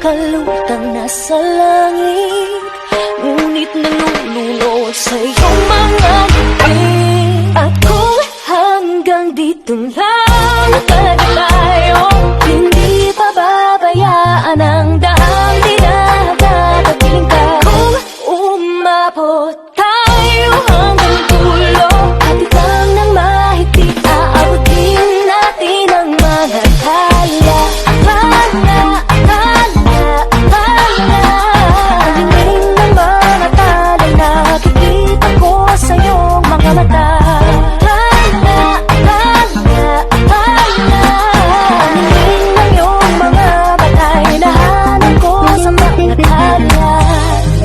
kalutang nasa langit, ngunit nalulunod sa iyong mga ngiti. At kung hanggang dito lang talaga tayo, hindi pababayaan ang daang dinadadapiling ka. Kung umabot tayo hanggang dulo, at ikang nang mahigpit, aabutin natin ang mga akala. Alingin ng mga talay, nakikita ko sa iyong mga mata. Alingin ng iyong mga batay, hinahanap ko sa mga talya.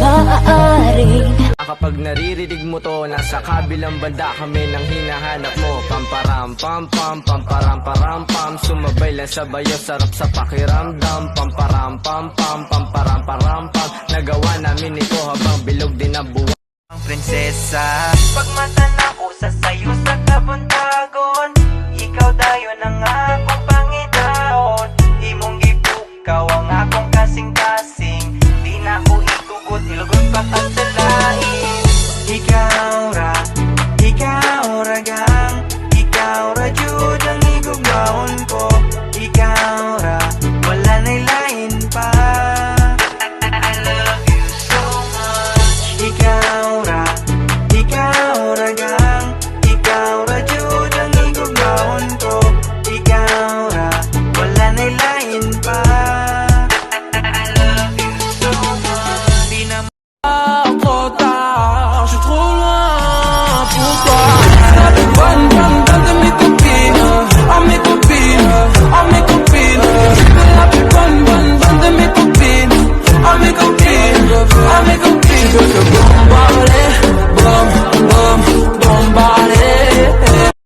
Maaaring kapag naririnig mo to, nasa kabilang banda kami nang hinahanap mo. Pamparam pam pam, pamparam param pam, sumabay lang sa bayo, sarap sa pakiramdam. Pamparam pam pam, pamparam param pam, nagawa namin ito habang bilog din ang buwan. Prinsesa, pagmatan ako sa sayo sa kabuntagon, ikaw dayon ang akong Panginoon. Imong gipukaw ang akong kasing-kasing, di na ko itugot, ilugot pa kasalain. Ikaw ra gang, ikaw ra jud ang igugmaon ko. Ikaw ra, wala na'y lain pa. I love you so much. Ikaw ra gang, ikaw ra jud ang igugmaon ko. Ikaw ra, wala na'y lain pa. I love you so much. Di na Trop tard, je suis trop loin pour toi.